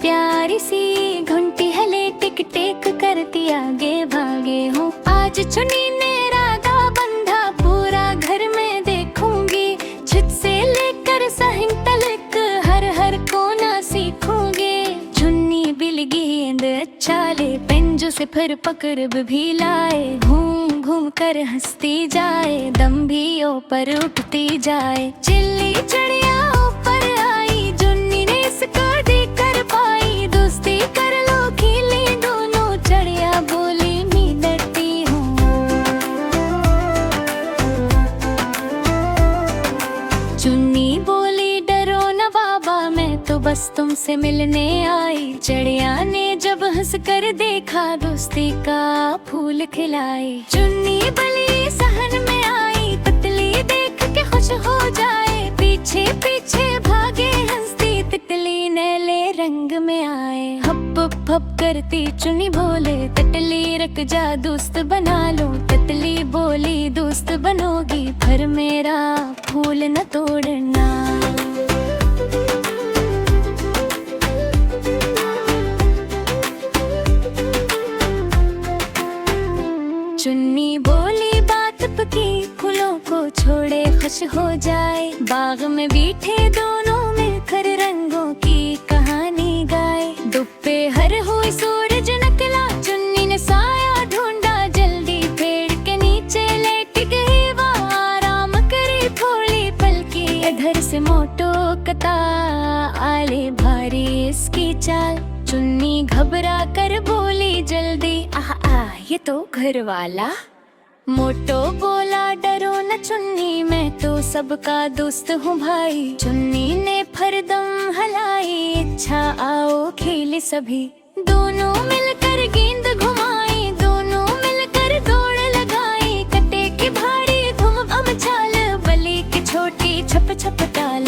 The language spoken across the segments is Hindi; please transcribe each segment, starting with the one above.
प्यारी सी घंटी हले टिक टिक करती आगे भागे हूँ। आज चुनी ने राधा बंधा पूरा घर में देखूंगी, छत से लेकर सहिंग तलक हर हर कोना सीखूंगी। चुन्नी बिल गेंद चाले पेंजो से फिर पकड़ भी लाए, घूम घूम कर हंसती जाए, दम भी ऊपर उठती जाए। चिल्ली चिड़िया ऊपर आई, चुन्नी ने इसको देकर पाई, दोस्ती कर लो खेले दोनों, चिड़िया बोली मैं डरती हूँ। चुन्नी बोली डरो न बाबा, मैं तो बस तुमसे मिलने आई। चिड़िया ने जब हंस कर देखा, दोस्ती का फूल खिलाई। चुन्नी बली सहन में आई, तितली देख के खुश हो जाए, पीछे पीछे भागे हंसती, तितली नैले रंग में आए। हप हप करती चुन्नी बोले, तितली रख जा दोस्त बना लो। तितली बोली दोस्त बनोगी, पर मेरा फूल न तोड़ना। चुन्नी बोली बात पकी, फूलों को छोड़े खुश हो जाए, बाग में बैठे दोनों मिलकर रंगों की कहानी गाए। दुप्पे हर हुई सूरज निकला, चुन्नी ने साया ढूंढा, जल्दी पेड़ के नीचे लेट गई, वहाँ आराम करे थोड़ी पल की। इधर से मोटो कता आले भारी इसकी चाल, चुन्नी घबरा कर बोली जल्दी ये तो घर वाला। मोटो बोला डरो न चुन्नी, मैं तो सबका दोस्त हूँ भाई। चुन्नी ने फरदम हलाई, इच्छा आओ खेले सभी। दोनों मिलकर गेंद घुमाई, दोनों मिलकर दौड़ लगाई, कटे की भारी धूम अब चाल, बली की छोटी छप छप टाल।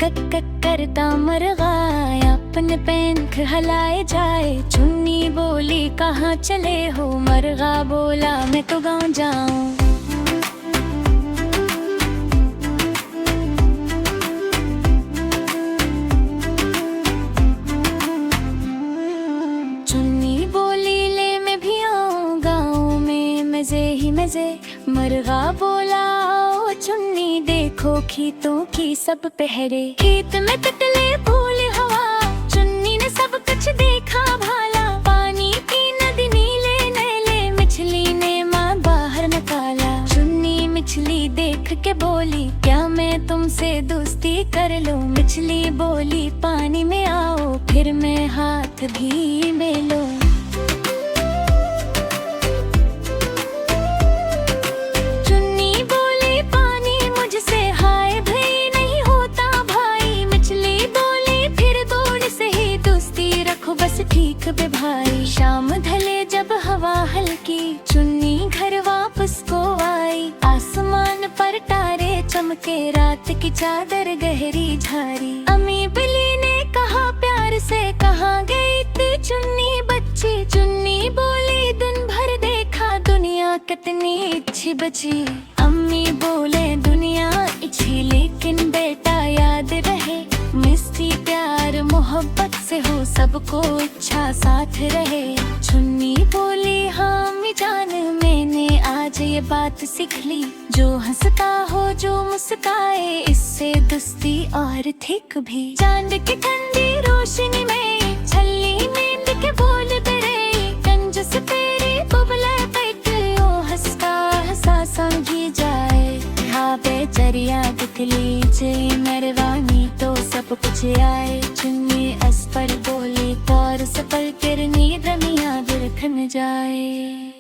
कक कक करता मरगाया, अपन पंख हलाए जाए। चुन्नी बोली कहाँ चले हो, मरगा बोला मैं तो गाँव जाऊं। चुन्नी बोली ले मैं भी आऊं, गाँव में मजे ही मजे। मरगा बोला ओ चुन्नी देखो खेतों की सब पहरे, खेत में तितली फूल हवा, चुन्नी ने सब कुछ देखा भाला। पानी की नदी नीले नैले, मछली ने माँ बाहर निकाला। चुन्नी मछली देख के बोली क्या मैं तुमसे दोस्ती कर लूं। मछली बोली पानी में आओ, फिर मैं हाथ भी मिलो। चुन्नी बोली पानी मुझसे हाय भाई नहीं होता भाई। मछली बोली फिर दौड़ से ही दोस्ती रखो बस ठीक बे भाई। शाम ढले जब हवा हल्की, चुन्नी घर वापस को आई। आसमान पर तारे चमके, रात की चादर गहरी झारी। अम्मी बिल्ली ने कहा प्यार से कहाँ गई थी चुन्नी बच्ची। चुन्नी बोली दिन भर देखा दुनिया कितनी अच्छी बची। अम्मी बोले दुनिया अच्छी लेकिन बेटा याद रहे, मिस्टी प्यार मोहब्बत से हो सबको अच्छा साथ रहे। चुन्नी बोली हाँ मी जान मैंने आज ये बात सीख ली, जो हंसता हो जो मुस्काए इससे दोस्ती और ठीक भी। चांद की ठंडी रोशनी में छल्ली नींद के बोल तेरे, कंजूस तेरी बुबला पेट ओ हंसता हंसा समझी जाए। हाँ बेचरिया दिखली जे मेहरबानी तो सब कुछ आए। चुन्नी अस पर बोली और सफल करनी रमिया बिरखन जाए।